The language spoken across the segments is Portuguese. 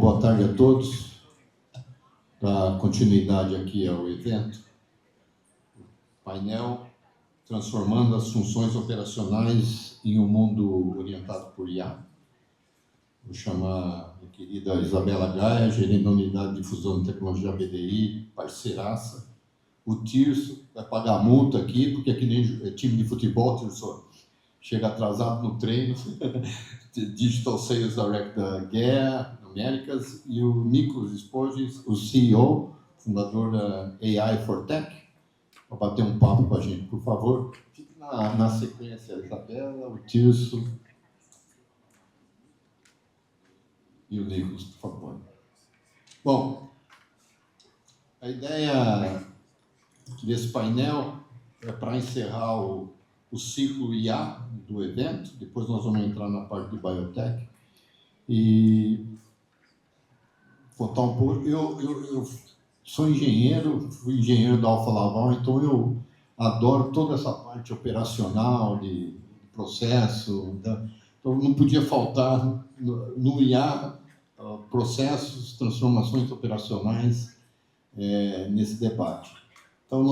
boa tarde a todos. Para continuidade aqui ao evento, painel Transformando as Funções Operacionais em um Mundo Orientado por IA. Vou chamar a querida Isabela Gaia, gerente da Unidade de Difusão de Tecnologia BDI, parceiraça. O Tirso vai pagar multa aqui, porque aqui nem time de futebol, Tirso chega atrasado no treino. Digital Sales Director da GEA Américas, e o Nicolas Espoges, o CEO, fundador da AI for Tech, para bater um papo com a gente, por favor. Fique na sequência, a Isabela, o Tirso e o Nicolas, por favor. Bom, a ideia desse painel é para encerrar o ciclo IA do evento, depois nós vamos entrar na parte de biotech, e contar um pouco. Eu sou engenheiro, fui engenheiro da Alfa Laval, então eu adoro toda essa parte operacional, de processo. Então não podia faltar no IA processos, transformações operacionais nesse debate. Então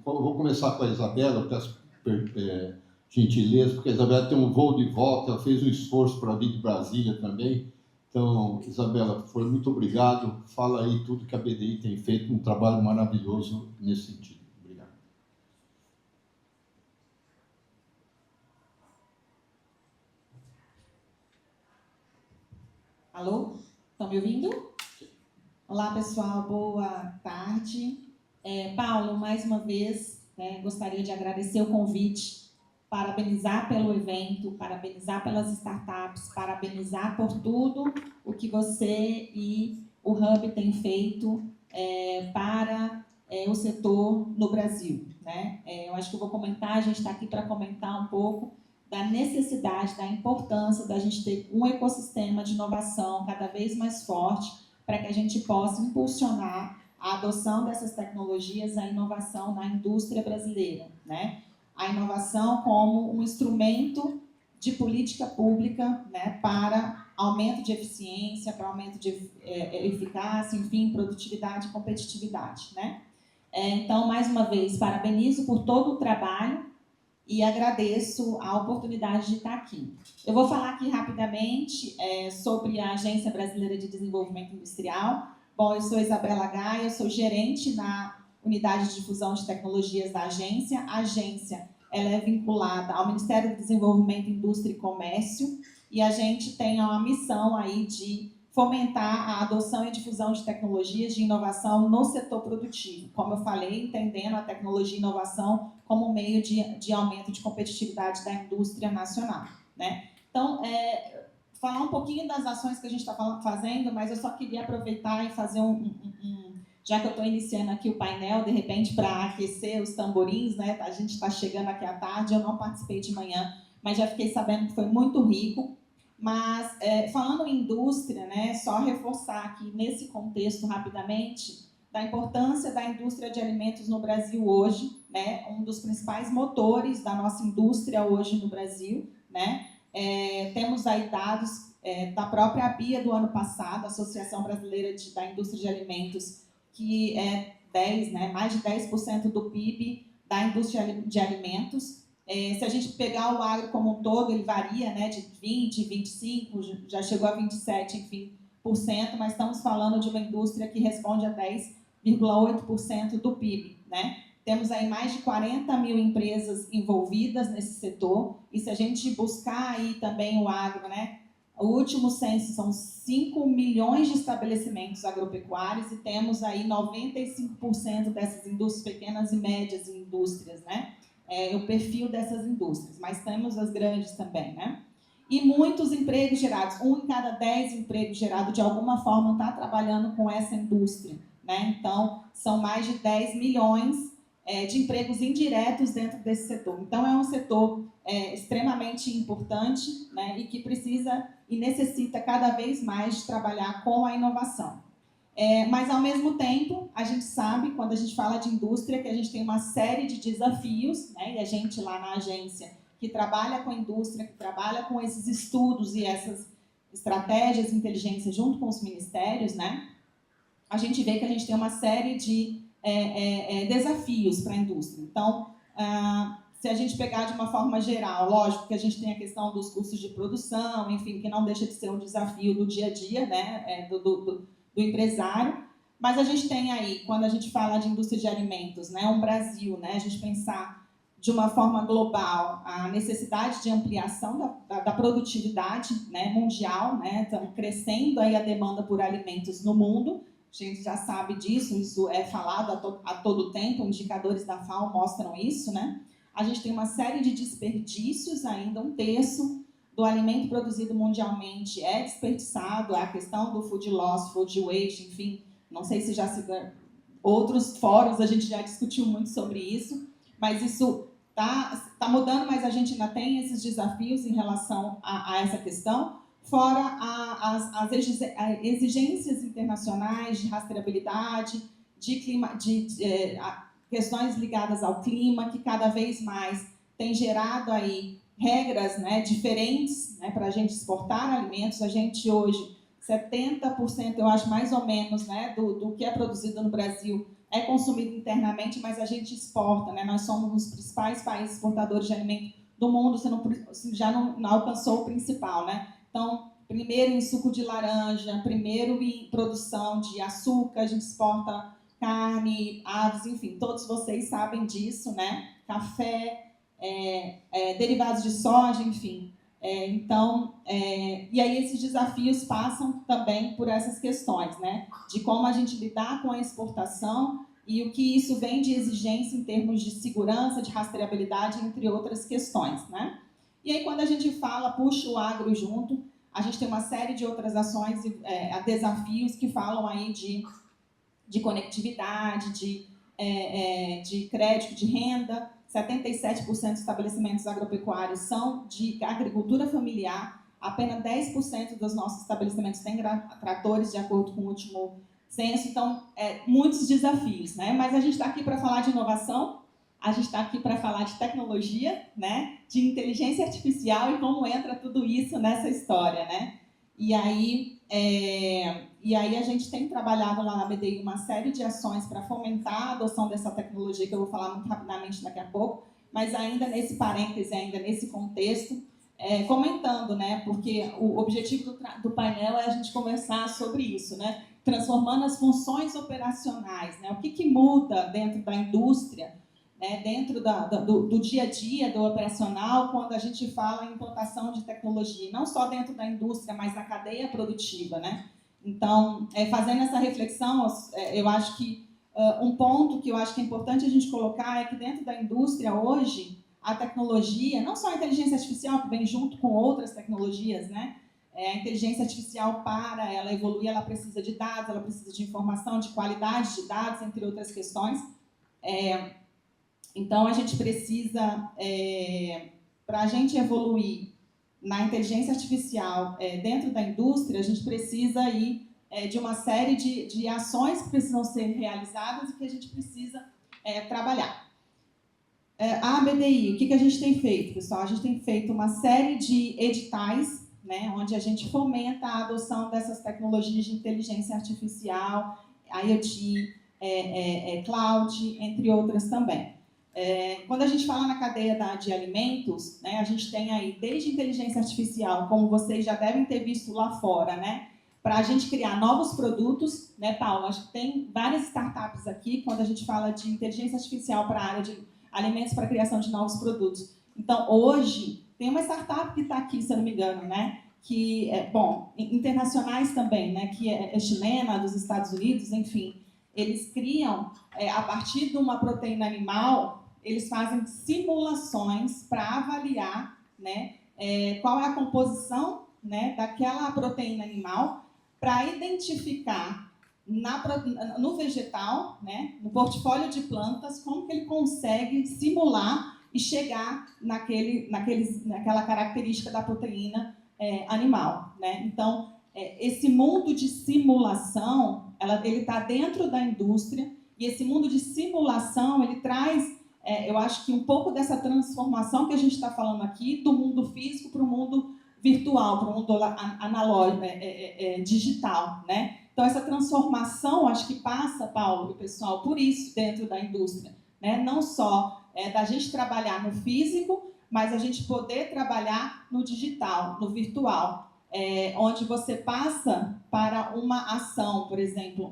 vou começar com a Isabela, eu peço gentileza, porque a Isabela tem um voo de volta, ela fez um esforço para vir de Brasília também. Então, Isabela, por favor, muito obrigado. Fala aí tudo que a BDI tem feito, um trabalho maravilhoso nesse sentido. Obrigado. Alô? Estão me ouvindo? Olá, pessoal. Boa tarde. Paulo, mais uma vez, gostaria de agradecer o convite, parabenizar pelo evento, parabenizar pelas startups, parabenizar por tudo o que você e o Hub têm feito para o setor no Brasil, né? Eu acho que eu vou comentar, a gente está aqui para comentar um pouco da necessidade, da importância da gente ter um ecossistema de inovação cada vez mais forte para que a gente possa impulsionar a adoção dessas tecnologias, a inovação na indústria brasileira, né? A inovação como um instrumento de política pública, né, para aumento de eficiência, para aumento de eficácia, enfim, produtividade e competitividade, né? Então, mais uma vez, parabenizo por todo o trabalho e agradeço a oportunidade de estar aqui. Eu vou falar aqui rapidamente sobre a Agência Brasileira de Desenvolvimento Industrial. Bom, eu sou Isabela Gaia, eu sou gerente na Unidade de Difusão de Tecnologias da agência. A agência ela é vinculada ao Ministério do Desenvolvimento, Indústria e Comércio, e a gente tem uma missão aí de fomentar a adoção e difusão de tecnologias de inovação no setor produtivo. Como eu falei, entendendo a tecnologia e inovação como meio de aumento de competitividade da indústria nacional, né? Então, falar um pouquinho das ações que a gente está fazendo, mas eu só queria aproveitar e fazer já que eu estou iniciando aqui o painel, de repente, para aquecer os tamborins, né? A gente está chegando aqui à tarde, eu não participei de manhã, mas já fiquei sabendo que foi muito rico. Mas, falando em indústria, né, só reforçar aqui nesse contexto rapidamente da importância da indústria de alimentos no Brasil hoje, né, um dos principais motores da nossa indústria hoje no Brasil, né? Temos aí dados da própria ABIA do ano passado, Associação Brasileira da Indústria de Alimentos, que é mais de 10% do PIB da indústria de alimentos. Se a gente pegar o agro como um todo, ele varia, né, de 20%, 25%, já chegou a 27%, enfim, mas estamos falando de uma indústria que responde a 10,8% do PIB, né? Temos aí mais de 40 mil empresas envolvidas nesse setor, e se a gente buscar aí também o agro, né, o último censo são 5 milhões de estabelecimentos agropecuários e temos aí 95% dessas indústrias, pequenas e médias indústrias, né? O perfil dessas indústrias, mas temos as grandes também, né? E muitos empregos gerados, 1 em cada 10 empregos gerados de alguma forma está trabalhando com essa indústria, né? Então, são mais de 10 milhões de empregos indiretos dentro desse setor. Então, é um setor extremamente importante, né, e que precisa e necessita cada vez mais de trabalhar com a inovação. Mas, ao mesmo tempo, a gente sabe, quando a gente fala de indústria, que a gente tem uma série de desafios, né, e a gente lá na agência, que trabalha com a indústria, que trabalha com esses estudos e essas estratégias e inteligência junto com os ministérios, né, a gente vê que a gente tem uma série de desafios para a indústria. Então, se a gente pegar de uma forma geral, lógico que a gente tem a questão dos custos de produção, enfim, que não deixa de ser um desafio do dia a dia, né, do empresário, mas a gente tem aí, quando a gente fala de indústria de alimentos, né, um Brasil, né, a gente pensar de uma forma global a necessidade de ampliação da produtividade, né, mundial, né, então, crescendo aí a demanda por alimentos no mundo, a gente já sabe disso, isso é falado a todo tempo, indicadores da FAO mostram isso, né? A gente tem uma série de desperdícios ainda, 1/3 do alimento produzido mundialmente é desperdiçado, a questão do food loss, food waste, enfim, não sei se já outros fóruns a gente já discutiu muito sobre isso, mas isso tá mudando, mas a gente ainda tem esses desafios em relação a essa questão, fora as exigências internacionais de rastreabilidade, questões ligadas ao clima, que cada vez mais tem gerado aí regras, né, diferentes, né, para a gente exportar alimentos. A gente hoje, 70%, eu acho mais ou menos, né, do que é produzido no Brasil é consumido internamente, mas a gente exporta, né, nós somos um dos principais países exportadores de alimento do mundo, se já não alcançou o principal, né? Então, primeiro em suco de laranja, primeiro em produção de açúcar, a gente exporta carne, aves, enfim, todos vocês sabem disso, né? Café, derivados de soja, enfim. E aí esses desafios passam também por essas questões, né? De como a gente lidar com a exportação e o que isso vem de exigência em termos de segurança, de rastreabilidade, entre outras questões, né? E aí quando a gente fala, puxa o agro junto, a gente tem uma série de outras ações, desafios que falam aí de conectividade, de crédito, de renda. 77% dos estabelecimentos agropecuários são de agricultura familiar, apenas 10% dos nossos estabelecimentos têm tratores, de acordo com o último censo. Então, muitos desafios, né? Mas a gente está aqui para falar de inovação, a gente está aqui para falar de tecnologia, né? De inteligência artificial e como entra tudo isso nessa história, né? E aí a gente tem trabalhado lá na BDI uma série de ações para fomentar a adoção dessa tecnologia, que eu vou falar muito rapidamente daqui a pouco, mas ainda nesse parêntese, ainda nesse contexto, comentando, né, porque o objetivo do painel é a gente conversar sobre isso, né, transformando as funções operacionais, né, o que muda dentro da indústria, né, dentro do dia a dia, do operacional, quando a gente fala em implantação de tecnologia, não só dentro da indústria, mas na cadeia produtiva, né? Então, fazendo essa reflexão, eu acho que um ponto que eu acho que é importante a gente colocar é que dentro da indústria hoje, a tecnologia, não só a inteligência artificial, que vem junto com outras tecnologias, né? A inteligência artificial, para ela evoluir, ela precisa de dados, ela precisa de informação, de qualidade de dados, entre outras questões. Então, a gente precisa, para a gente evoluir na inteligência artificial dentro da indústria, a gente precisa aí de uma série de ações que precisam ser realizadas e que a gente precisa trabalhar. A BDI, o que a gente tem feito, pessoal? A gente tem feito uma série de editais, né, onde a gente fomenta a adoção dessas tecnologias de inteligência artificial, IoT, cloud, entre outras também. Quando a gente fala na cadeia de alimentos, né, a gente tem aí desde inteligência artificial, como vocês já devem ter visto lá fora, né, para a gente criar novos produtos, né, Paulo? Acho que tem várias startups aqui, quando a gente fala de inteligência artificial para a área de alimentos para a criação de novos produtos. Então, hoje, tem uma startup que está aqui, se eu não me engano, né, que internacionais também, né, que é chilena, dos Estados Unidos, enfim, eles criam, a partir de uma proteína animal, eles fazem simulações para avaliar, né, qual é a composição, né, daquela proteína animal, para identificar no vegetal, né, no portfólio de plantas, como que ele consegue simular e chegar naquela característica da proteína animal, né? Então, esse mundo de simulação, ele está dentro da indústria, e esse mundo de simulação, ele traz, eu acho que um pouco dessa transformação que a gente está falando aqui, do mundo físico para o mundo virtual para um mundo analógico, digital, né? Então, essa transformação, acho que passa, Paulo e pessoal, por isso dentro da indústria, né? Não só da gente trabalhar no físico, mas a gente poder trabalhar no digital, no virtual, onde você passa para uma ação, por exemplo,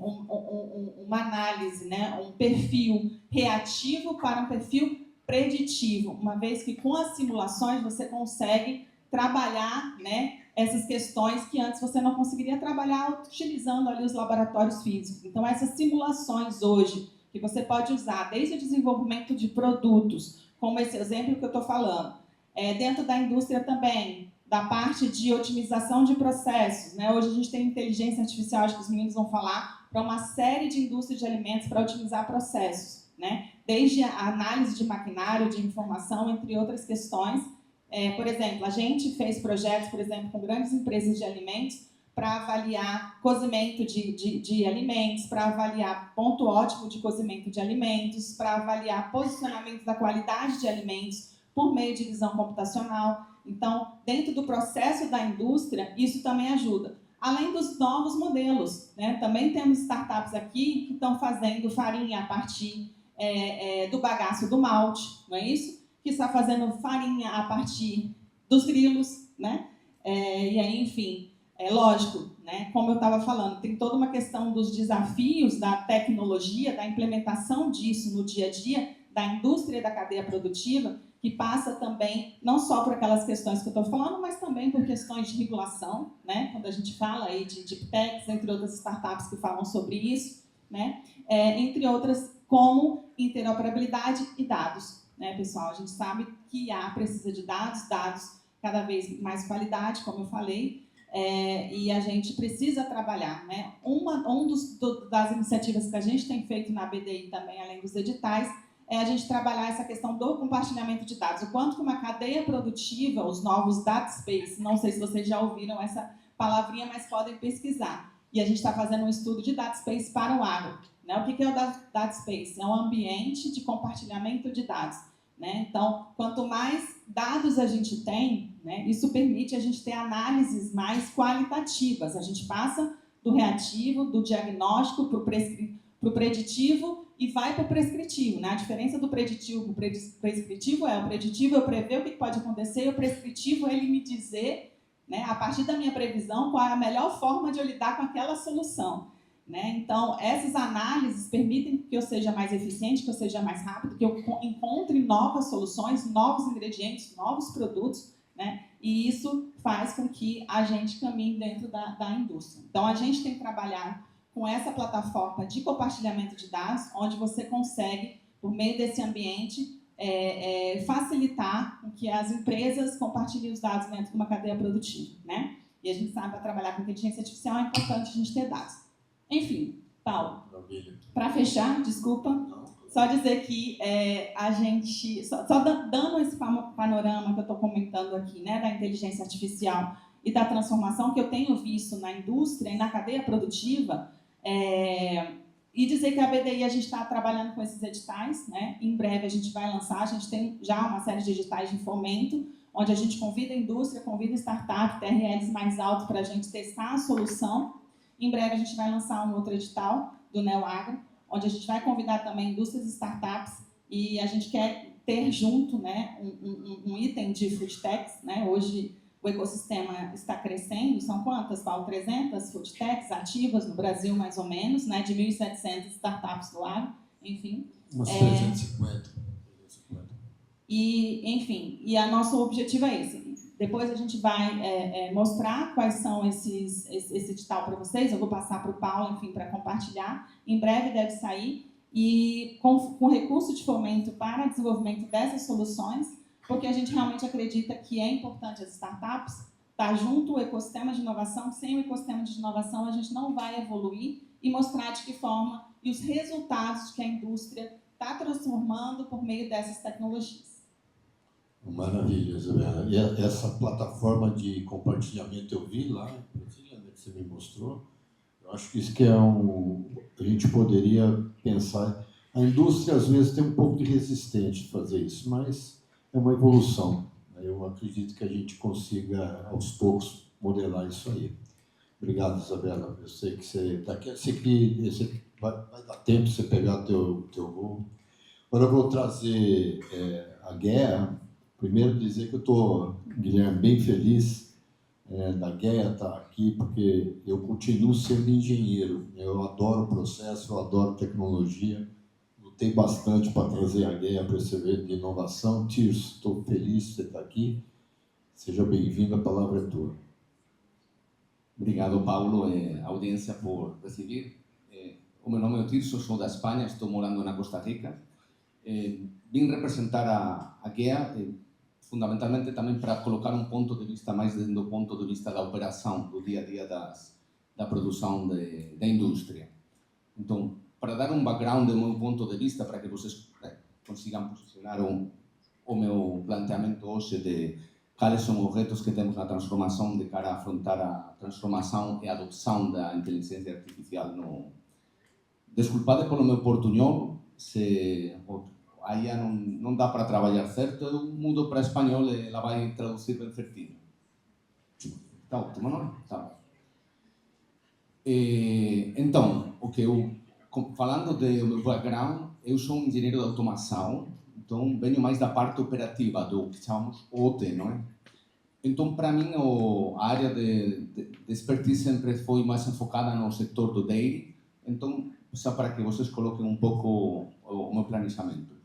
uma análise, né? Um perfil reativo para um perfil preditivo, uma vez que com as simulações você consegue trabalhar, né, essas questões que antes você não conseguiria trabalhar utilizando ali os laboratórios físicos. Então, essas simulações hoje, que você pode usar desde o desenvolvimento de produtos, como esse exemplo que eu estou falando, dentro da indústria também, da parte de otimização de processos, né? Hoje a gente tem inteligência artificial, acho que os meninos vão falar, para uma série de indústrias de alimentos para otimizar processos, né? Desde a análise de maquinário, de informação, entre outras questões. Por exemplo, a gente fez projetos, por exemplo, com grandes empresas de alimentos para avaliar cozimento de alimentos, para avaliar ponto ótimo de cozimento de alimentos, para avaliar posicionamento da qualidade de alimentos por meio de visão computacional. Então, dentro do processo da indústria, isso também ajuda. Além dos novos modelos, né? Também temos startups aqui que estão fazendo farinha a partir do bagaço do malte, não é isso? Que está fazendo farinha a partir dos grilos, né? E aí, enfim, lógico, né? Como eu estava falando, tem toda uma questão dos desafios da tecnologia, da implementação disso no dia a dia, da indústria e da cadeia produtiva, que passa também, não só por aquelas questões que eu estou falando, mas também por questões de regulação, né? Quando a gente fala aí de deep techs, entre outras startups que falam sobre isso, né? Entre outras, como interoperabilidade e dados. Né, pessoal? A gente sabe que IA precisa de dados cada vez mais qualidade, como eu falei, e a gente precisa trabalhar. Né? Das iniciativas que a gente tem feito na BDI também, além dos editais, é a gente trabalhar essa questão do compartilhamento de dados. O quanto que uma cadeia produtiva, os novos data space, não sei se vocês já ouviram essa palavrinha, mas podem pesquisar. E a gente está fazendo um estudo de data space para o agro. Né? O que é o data space? É um ambiente de compartilhamento de dados. Né? Então, quanto mais dados a gente tem, né, isso permite a gente ter análises mais qualitativas. A gente passa do reativo, do diagnóstico para o preditivo e vai para o prescritivo. Né? A diferença do preditivo para o prescritivo o preditivo eu prever o que pode acontecer, e o prescritivo é ele me dizer, né, a partir da minha previsão, qual é a melhor forma de eu lidar com aquela solução. Né? Então, essas análises permitem que eu seja mais eficiente, que eu seja mais rápido, que eu encontre novas soluções, novos ingredientes, novos produtos, né? E isso faz com que a gente caminhe dentro da indústria. Então, a gente tem que trabalhar com essa plataforma de compartilhamento de dados, onde você consegue, por meio desse ambiente, facilitar com que as empresas compartilhem os dados dentro de uma cadeia produtiva. Né? E a gente sabe, para trabalhar com inteligência artificial, é importante a gente ter dados. Enfim, Paulo, para fechar, desculpa, só dizer que a gente, só dando esse panorama que eu estou comentando aqui, né, da inteligência artificial e da transformação que eu tenho visto na indústria e na cadeia produtiva, e dizer que a BDI a gente está trabalhando com esses editais, né? Em breve a gente vai lançar, a gente tem já uma série de editais de fomento, onde a gente convida a indústria, convida startup, TRLs mais altos para a gente testar a solução. Em breve a gente vai lançar um outro edital do NeoAgro, onde a gente vai convidar também indústrias e startups e a gente quer ter junto, né, um item de food techs. Né? Hoje o ecossistema está crescendo, são quantas, Paulo? 300 food techs ativas no Brasil, mais ou menos, né, de 1.700 startups do agro, enfim. Umas 350. E, enfim, nosso objetivo é esse. Depois a gente vai mostrar quais são esse edital para vocês. Eu vou passar para o Paulo, enfim, para compartilhar. Em breve deve sair. E com recurso de fomento para desenvolvimento dessas soluções, porque a gente realmente acredita que é importante as startups estar junto ao ecossistema de inovação. Sem o ecossistema de inovação, a gente não vai evoluir e mostrar de que forma e os resultados que a indústria está transformando por meio dessas tecnologias. Maravilha, Isabela. E essa plataforma de compartilhamento eu vi lá em Brasília, né, que você me mostrou. Eu acho que isso que a gente poderia pensar. A indústria às vezes tem um pouco de resistência de fazer isso, mas é uma evolução. Né? eu acredito que a gente consiga, aos poucos, modelar isso aí. Obrigado, Isabela. Eu sei que você está aqui. Você vai dar tempo de você pegar teu voo. Agora eu vou trazer a guerra. Primeiro dizer que eu estou, Guilherme, bem feliz da guerra estar aqui, porque eu continuo sendo engenheiro. Eu adoro o processo, eu adoro tecnologia. Lutei bastante para trazer a guerra para esse evento de inovação. Tirso, estou feliz de você estar aqui. Seja bem-vindo, a palavra é tua. Obrigado, Paulo, audiência, por receber. O meu nome é Tirso, sou da Espanha, estou morando na Costa Rica. Vim representar a GEA, fundamentalmente também para colocar um ponto de vista mais do ponto de vista da operação, do dia a dia da produção da indústria. Então, para dar um background do meu ponto de vista, para que vocês consigam posicionar o meu planteamento hoje de quais são os retos que temos na transformação de cara a afrontar a transformação e a adoção da inteligência artificial no... Desculpade pelo meu portunhol, se aí não dá para trabalhar certo, eu mudo para espanhol e ela vai traduzir bem certinho. Está ótimo, não? Tá. Então, falando do meu background, eu sou um engenheiro de automação, então venho mais da parte operativa, do que chamamos OT, não é? Então, para mim, a área de expertise sempre foi mais enfocada no setor do dairy, então, só para que vocês coloquem um pouco o meu planejamento.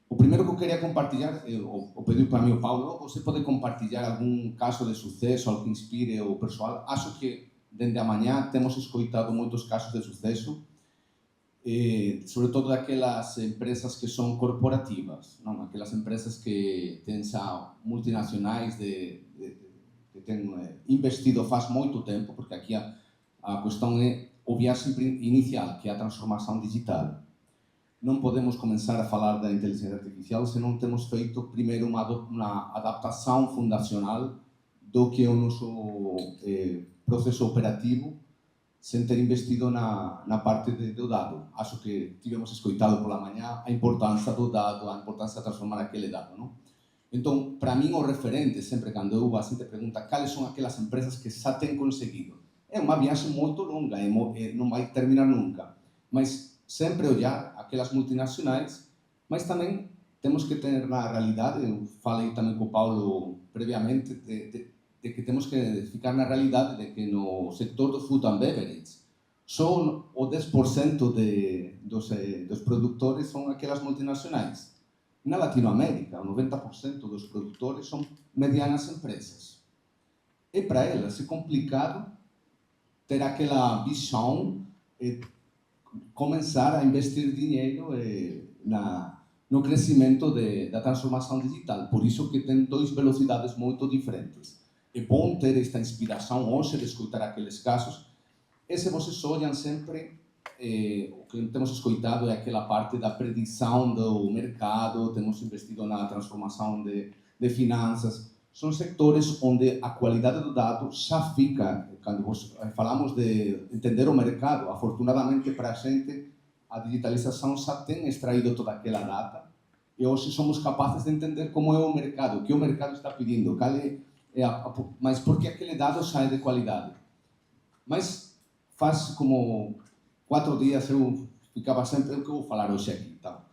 O primeiro que eu queria compartilhar, eu pedi para mim o Paulo, você pode compartilhar algum caso de sucesso, algo que inspire o pessoal? Acho que, desde amanhã, temos escutado muitos casos de sucesso, sobretudo daquelas empresas que são corporativas, não? Aquelas empresas que têm multinacionais que têm investido faz muito tempo, porque aqui a questão é o viagem inicial, que é a transformação digital. Não podemos começar a falar da inteligência artificial se não temos feito primeiro uma adaptação fundacional do que é o nosso processo operativo, sem ter investido na parte do dado. Acho que tivemos escutado pela manhã a importância do dado, a importância de transformar aquele dado, não? Então, para mim, o referente, sempre quando eu assim te pergunta quais são aquelas empresas que já têm conseguido, é uma viagem muito longa, não vai terminar nunca, mas sempre olhar aquelas multinacionais, mas também temos que ter na realidade, eu falei também com o Paulo previamente, de que temos que ficar na realidade de que no sector do food and beverage só o 10% dos produtores são aquelas multinacionais. Na Latinoamérica, o 90% dos produtores são medianas empresas. E para elas é complicado ter aquela visão e começar a investir dinheiro no crescimento da transformação digital. Por isso que tem duas velocidades muito diferentes. É bom ter esta inspiração hoje de escutar aqueles casos. E se vocês olham sempre, o que temos escutado é aquela parte da predição do mercado, temos investido na transformação de finanças. São setores onde a qualidade do dado já fica, quando falamos de entender o mercado, afortunadamente para a gente, a digitalização já tem extraído toda aquela data e hoje somos capazes de entender como é o mercado, o que o mercado está pedindo, mas por que aquele dado já é de qualidade. Mas faz como 4 dias eu ficava sempre, o que eu vou falar hoje aqui, tá?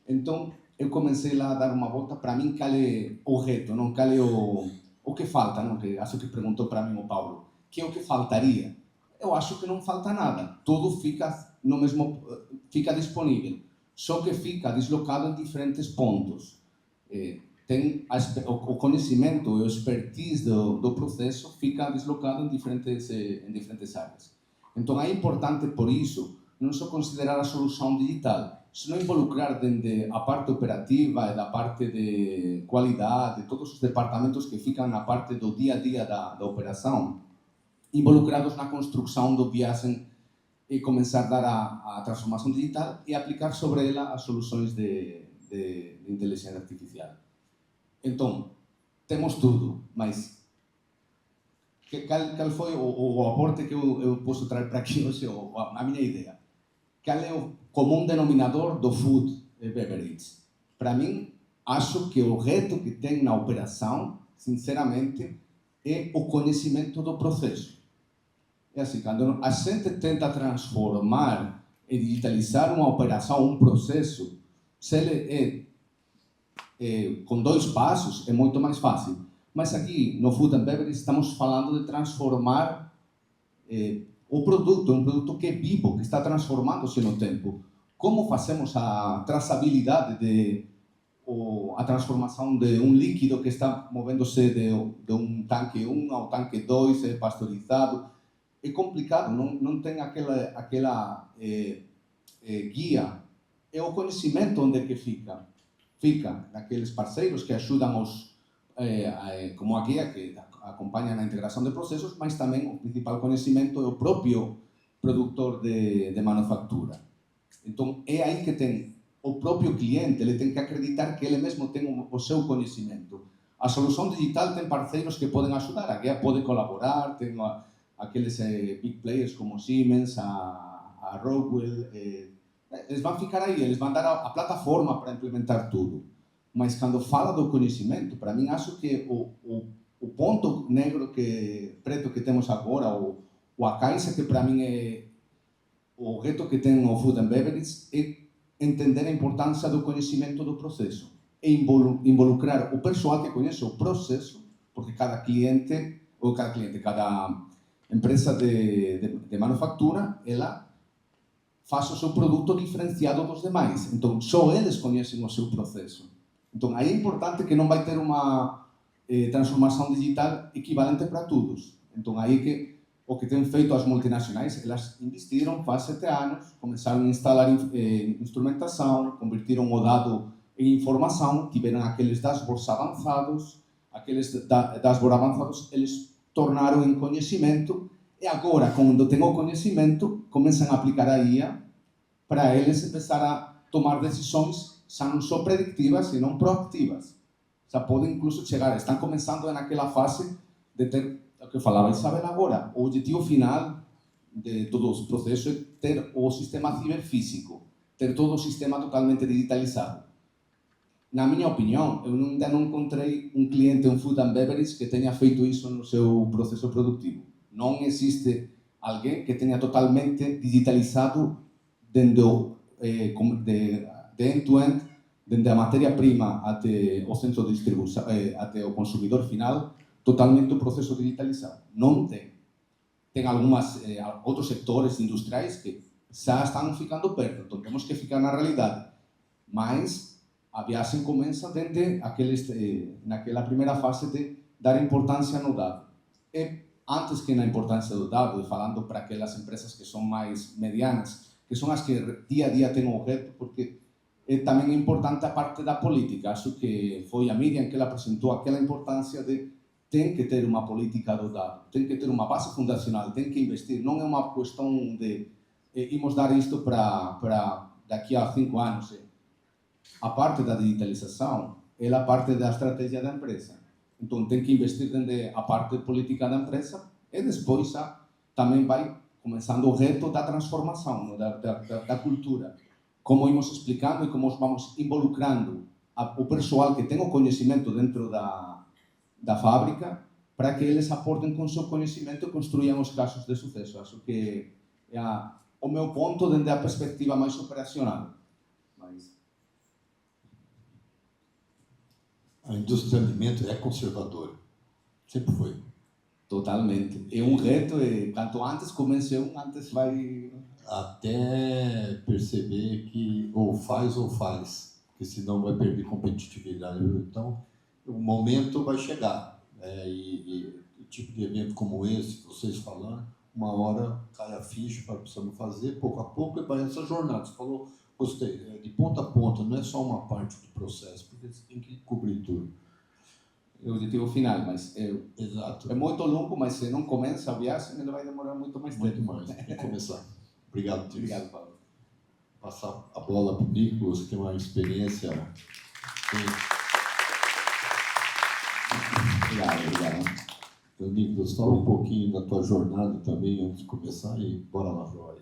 Então, eu comecei lá a dar uma volta para mim, qual é o reto, não? Qual é o que falta, não? Que acho que perguntou para mim o Paulo, que é o que faltaria? Eu acho que não falta nada, tudo fica fica disponível, só que fica deslocado em diferentes pontos. Tem o conhecimento, a expertise do processo fica deslocado em diferentes áreas. Então é importante, por isso, não só considerar a solução digital, senão involucrar desde a parte operativa e da parte de qualidade, todos os departamentos que ficam na parte do dia a dia da operação, involucrados na construção do viagem e começar a dar a transformação digital e aplicar sobre ela as soluções de inteligência artificial. Então, temos tudo, mas qual foi o aporte que eu posso trazer para aqui hoje, a minha ideia? Qual é o comum denominador do food beverage? Para mim, acho que o reto que tem na operação, sinceramente, é o conhecimento do processo. É assim, quando a gente tenta transformar e digitalizar uma operação, um processo, se ele com 2 passos, é muito mais fácil. Mas aqui, no Food and Beverage, estamos falando de transformar o produto, um produto que é vivo, que está transformando-se no tempo. Como fazemos a traçabilidade a transformação de um líquido que está movendo-se de um tanque 1 ao tanque 2, pasteurizado? É complicado, não tem aquela guia. É o conhecimento onde é que fica naqueles parceiros que ajudam como a guia que acompanha na integração de processos, mas também o principal conhecimento é o próprio produtor de manufatura. Então, é aí que tem o próprio cliente, ele tem que acreditar que ele mesmo tem o seu conhecimento. A solução digital tem parceiros que podem ajudar, a guia pode colaborar, tem aqueles big players como Siemens, a Rockwell, eles vão ficar aí, eles vão dar a plataforma para implementar tudo. Mas quando fala do conhecimento, para mim, acho que o ponto preto que temos agora, a caixa que para mim é o reto que tem o Food and Beverage, é entender a importância do conhecimento do processo e involucrar o pessoal que conhece o processo, porque cada empresa de manufatura, ela faz o seu produto diferenciado dos demais. Então, só eles conhecem o seu processo. Então, aí é importante que não vai ter uma transformação digital equivalente para todos. Então, aí que o que têm feito as multinacionais, elas investiram faz 7 anos, começaram a instalar instrumentação, convertiram o dado em informação, tiveram aqueles dashboards avançados, eles tornaram em conhecimento, e agora, quando têm o conhecimento, começam a aplicar a IA para eles começar a tomar decisões, não só preditivas, senão proativas. Já podem incluso chegar, estão começando naquela fase de ter, o que falava Isabel agora, o objetivo final de todo o processo é ter o sistema ciberfísico, ter todo o sistema totalmente digitalizado. Na minha opinião, eu ainda não encontrei um cliente, um Food and Beverage, que tenha feito isso no seu processo produtivo. Não existe alguém que tenha totalmente digitalizado de end-to-end, desde a matéria-prima até o centro de distribuição, até o consumidor final, totalmente o processo digitalizado. Não tem. Tem outros setores industriais que já estão ficando perto, então temos que ficar na realidade. Mas a viagem começa desde naquela primeira fase de dar importância no dado. E antes que na importância do dado, falando para aquelas empresas que são mais medianas, que são as que dia a dia têm o reto, porque também é importante a parte da política. Acho que foi a Miriam que ela apresentou aquela importância de tem que ter uma política do dado, tem que ter uma base fundacional, tem que investir. Não é uma questão de irmos dar isto para daqui a 5 anos. A parte da digitalização é a parte da estratégia da empresa. Então, tem que investir desde a parte política da empresa e depois também vai começando o reto da transformação, da cultura. Como íamos explicando e como vamos involucrando o pessoal que tem o conhecimento dentro da fábrica para que eles aportem com o seu conhecimento e construam os casos de sucesso. Acho que é o meu ponto desde a perspectiva mais operacional. A indústria de alimento é conservadora. Sempre foi. Totalmente. É um reto e quanto antes comece antes vai... Até perceber que ou faz, porque senão vai perder competitividade. Então, o momento vai chegar. E tipo de evento como esse, vocês falando, uma hora cai a ficha para precisamos fazer, pouco a pouco, e vai essa jornada. Você falou, gostei, de ponta a ponta, não é só uma parte do processo, porque você tem que cobrir tudo. É o objetivo final, mas Exato. É muito longo, mas se não começa a viagem, ele vai demorar muito mais tempo. Muito mais, tem que começar. Obrigado, Tiz. Obrigado, Paulo. Passar a bola para o Nicolas, que tem uma experiência. Obrigado. Então, Nicolas, fala um pouquinho da tua jornada também, antes de começar, e bora lá. Joia.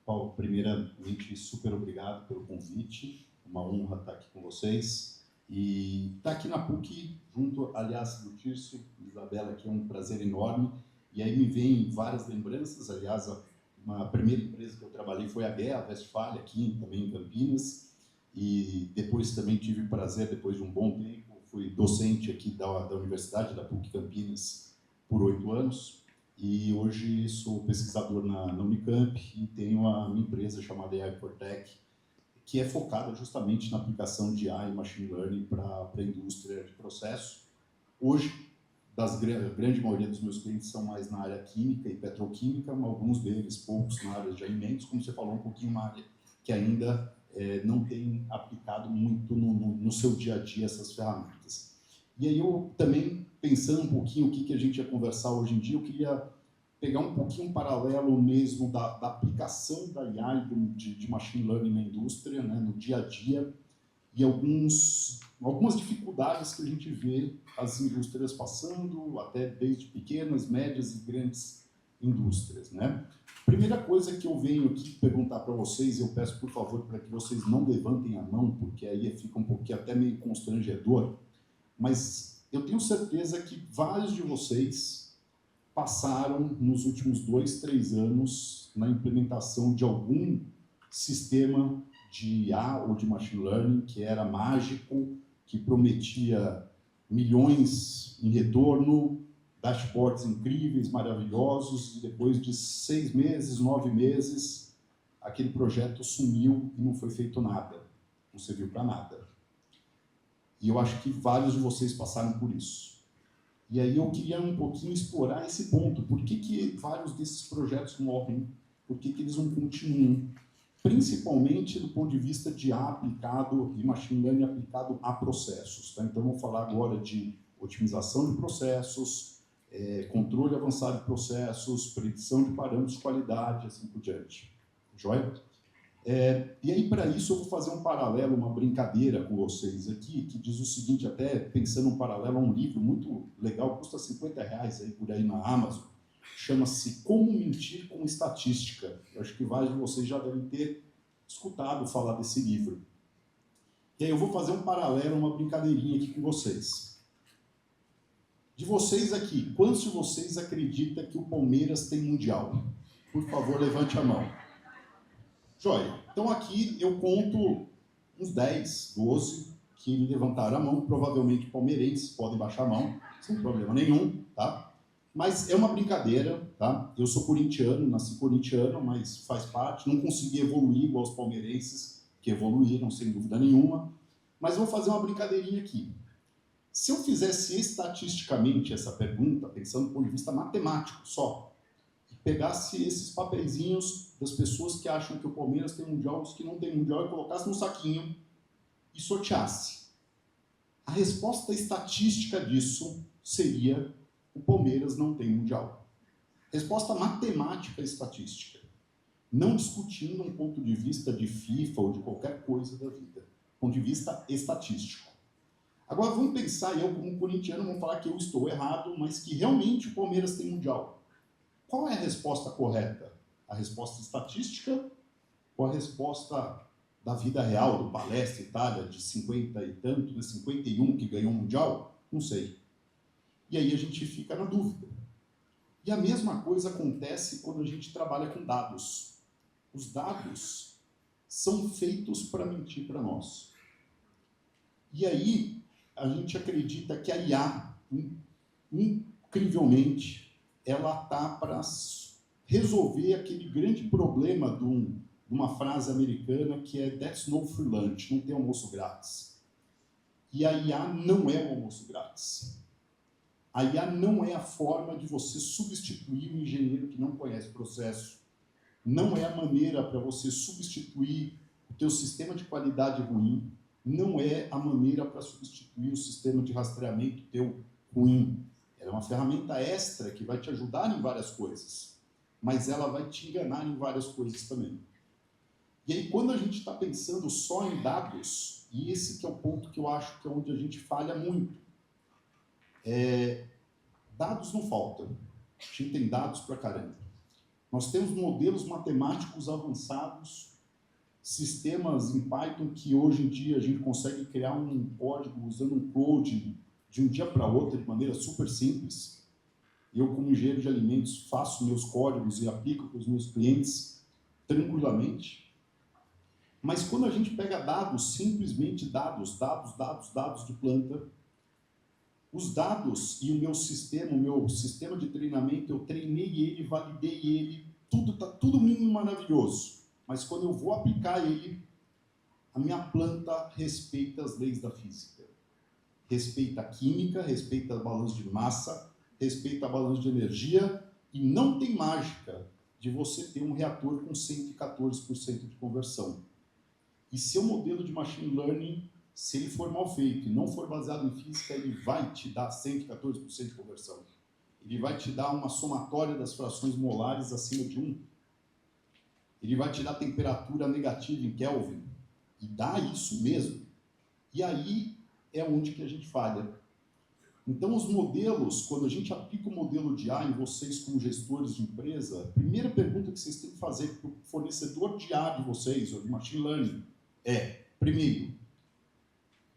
Paulo, primeiramente, super obrigado pelo convite. Uma honra estar aqui com vocês. E está aqui na PUC, junto, aliás, do Tirso, Isabela, que é um prazer enorme. E aí me vem várias lembranças. Aliás, a primeira empresa que eu trabalhei foi a GEA, a Westfalia, aqui também em Campinas. E depois também tive o prazer, depois de um bom tempo, fui docente aqui da Universidade, da PUC Campinas, por 8 anos. E hoje sou pesquisador na Unicamp e tenho uma empresa chamada AI for Tech, que é focada justamente na aplicação de AI e Machine Learning para a indústria de processo. Hoje, a grande maioria dos meus clientes são mais na área química e petroquímica, alguns deles, poucos, na área de alimentos, como você falou, um pouquinho uma área que ainda não tem aplicado muito no seu dia a dia essas ferramentas. E aí eu também, pensando um pouquinho o que a gente ia conversar hoje em dia, eu queria pegar um pouquinho um paralelo mesmo da aplicação da AI, de Machine Learning na indústria, né, no dia a dia, e algumas dificuldades que a gente vê as indústrias passando, até desde pequenas, médias e grandes indústrias, né? Primeira coisa que eu venho aqui perguntar para vocês, eu peço por favor para que vocês não levantem a mão, porque aí fica um pouquinho até meio constrangedor, mas eu tenho certeza que vários de vocês passaram nos últimos 2, 3 anos na implementação de algum sistema de IA ou de Machine Learning que era mágico, que prometia milhões em retorno, dashboards incríveis, maravilhosos, e depois de 6 meses, 9 meses, aquele projeto sumiu e não foi feito nada, não serviu para nada. E eu acho que vários de vocês passaram por isso. E aí eu queria um pouquinho explorar esse ponto. Por que vários desses projetos morrem? Por que eles não continuam? Principalmente do ponto de vista de IA aplicado e Machine Learning aplicado a processos. Tá? Então, vamos falar agora de otimização de processos, controle avançado de processos, predição de parâmetros de qualidade, assim por diante. Joia? E aí, para isso, eu vou fazer um paralelo, uma brincadeira com vocês aqui, que diz o seguinte, até pensando um paralelo a um livro muito legal, custa R$50 aí por aí na Amazon, chama-se Como Mentir com Estatística. Eu acho que vários de vocês já devem ter escutado falar desse livro. E aí eu vou fazer um paralelo, uma brincadeirinha aqui com vocês. De vocês aqui, quantos de vocês acreditam que o Palmeiras tem Mundial? Por favor, levante a mão. Joia. Então aqui eu conto uns 10, 12 que levantaram a mão, provavelmente palmeirenses, podem baixar a mão, sem problema nenhum, tá? Mas é uma brincadeira, tá? Eu sou corintiano, nasci corintiano, mas faz parte, não consegui evoluir igual os palmeirenses, que evoluíram sem dúvida nenhuma, mas vou fazer uma brincadeirinha aqui. Se eu fizesse estatisticamente essa pergunta, pensando do ponto de vista matemático só, pegasse esses papeizinhos das pessoas que acham que o Palmeiras tem Mundial, os que não tem Mundial, e colocasse num saquinho e sorteasse. A resposta estatística disso seria: o Palmeiras não tem Mundial. Resposta matemática estatística. Não discutindo um ponto de vista de FIFA ou de qualquer coisa da vida. Ponto de vista estatístico. Agora vamos pensar, eu como corintiano, vou falar que eu estou errado, mas que realmente o Palmeiras tem Mundial. Qual é a resposta correta? A resposta estatística ou a resposta da vida real, do Palestra Itália, de 50 e tanto, de 51, que ganhou o Mundial? Não sei. E aí a gente fica na dúvida. E a mesma coisa acontece quando a gente trabalha com dados. Os dados são feitos para mentir para nós. E aí a gente acredita que a IA, incrivelmente, ela está para resolver aquele grande problema de uma frase americana que é "That's no free lunch", não tem almoço grátis. E a IA não é o almoço grátis. A IA não é a forma de você substituir o engenheiro que não conhece o processo. Não é a maneira para você substituir o teu sistema de qualidade ruim. Não é a maneira para substituir o sistema de rastreamento teu ruim. Ela é uma ferramenta extra que vai te ajudar em várias coisas, mas ela vai te enganar em várias coisas também. E aí, quando a gente está pensando só em dados, e esse que é o ponto que eu acho que é onde a gente falha muito, dados não faltam. A gente tem dados pra caramba. Nós temos modelos matemáticos avançados, sistemas em Python que hoje em dia a gente consegue criar um código usando um cloud de um dia para outro de maneira super simples. Eu, como engenheiro de alimentos, faço meus códigos e aplico para os meus clientes tranquilamente. Mas quando a gente pega dados, simplesmente dados de planta, os dados e o meu sistema de treinamento, eu treinei ele, validei ele, tá tudo mínimo maravilhoso. Mas quando eu vou aplicar ele, a minha planta respeita as leis da física. Respeita a química, respeita o balanço de massa, respeita o balanço de energia, e não tem mágica de você ter um reator com 114% de conversão. E seu modelo de machine learning, se ele for mal feito e não for baseado em física, ele vai te dar 114% de conversão. Ele vai te dar uma somatória das frações molares acima de 1. Ele vai te dar temperatura negativa em Kelvin. E dá isso mesmo. E aí é onde que a gente falha. Então, os modelos, quando a gente aplica o modelo de A em vocês como gestores de empresa, a primeira pergunta que vocês têm que fazer para o fornecedor de A de vocês, ou de machine learning, é, primeiro,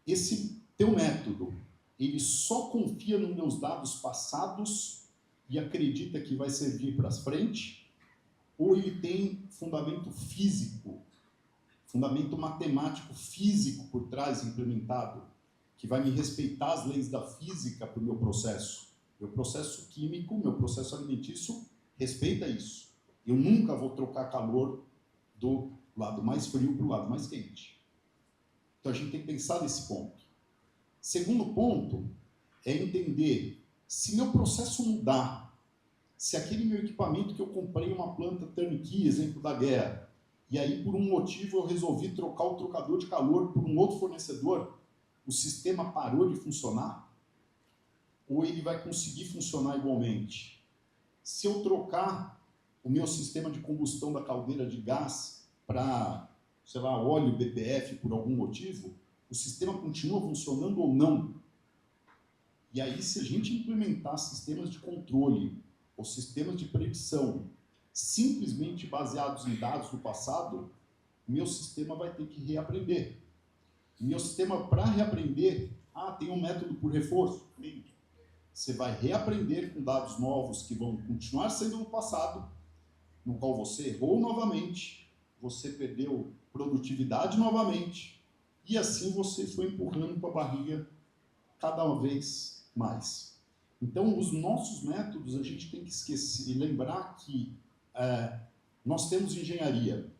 esse teu método, ele só confia nos meus dados passados e acredita que vai servir para frente, ou ele tem fundamento físico, fundamento matemático físico por trás implementado, que vai me respeitar as leis da física para o meu processo. Meu processo químico, meu processo alimentício, respeita isso. Eu nunca vou trocar calor do lado mais frio para o lado mais quente. Então a gente tem que pensar nesse ponto. Segundo ponto é entender se meu processo mudar, se aquele meu equipamento que eu comprei uma planta turnkey, exemplo da guerra, e aí por um motivo eu resolvi trocar o trocador de calor por um outro fornecedor, o sistema parou de funcionar? Ou ele vai conseguir funcionar igualmente? Se eu trocar o meu sistema de combustão da caldeira de gás para, sei lá, óleo BPF por algum motivo, o sistema continua funcionando ou não? E aí, se a gente implementar sistemas de controle ou sistemas de predição simplesmente baseados em dados do passado, meu sistema vai ter que reaprender. Meu sistema, para reaprender, tem um método por reforço. Você vai reaprender com dados novos que vão continuar sendo no passado, no qual você errou novamente, você perdeu produtividade novamente, e assim você foi empurrando com a barriga cada vez mais. Então, os nossos métodos, a gente tem que esquecer e lembrar que nós temos engenharia,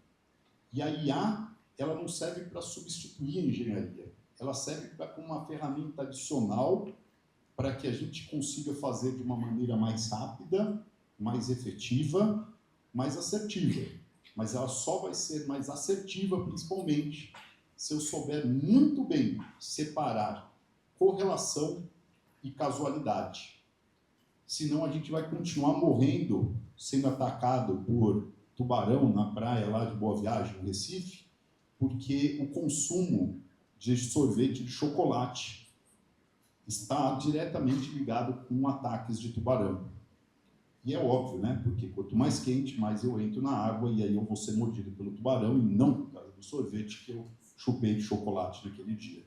e a IA, ela não serve para substituir a engenharia, ela serve como uma ferramenta adicional para que a gente consiga fazer de uma maneira mais rápida, mais efetiva, mais assertiva. Mas ela só vai ser mais assertiva, principalmente, se eu souber muito bem separar correlação e casualidade. Senão a gente vai continuar morrendo, sendo atacado por tubarão na praia lá de Boa Viagem, no Recife, porque o consumo de sorvete de chocolate está diretamente ligado com ataques de tubarão. E é óbvio, né? Porque quanto mais quente, mais eu entro na água e aí eu vou ser mordido pelo tubarão e não por causa do sorvete que eu chupei de chocolate naquele dia.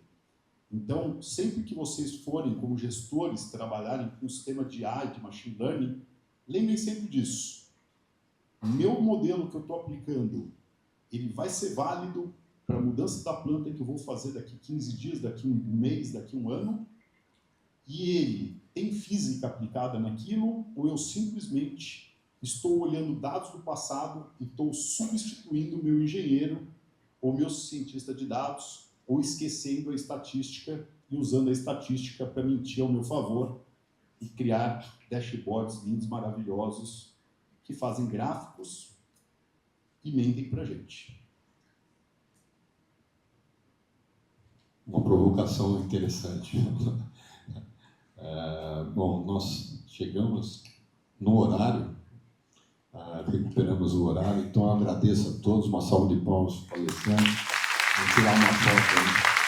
Então, sempre que vocês forem, como gestores, trabalharem com o sistema de AI, de machine learning, lembrem sempre disso. O meu modelo que eu estou aplicando, ele vai ser válido para a mudança da planta que eu vou fazer daqui 15 dias, daqui um mês, daqui um ano, e ele tem física aplicada naquilo, ou eu simplesmente estou olhando dados do passado e estou substituindo o meu engenheiro ou meu cientista de dados, ou esquecendo a estatística e usando a estatística para mentir ao meu favor e criar dashboards lindos, maravilhosos, que fazem gráficos e mentem para a gente. Uma provocação interessante. Bom, nós chegamos no horário, recuperamos o horário, então eu agradeço a todos, uma salva de palmas para o Alessandro. Vamos tirar uma foto aí.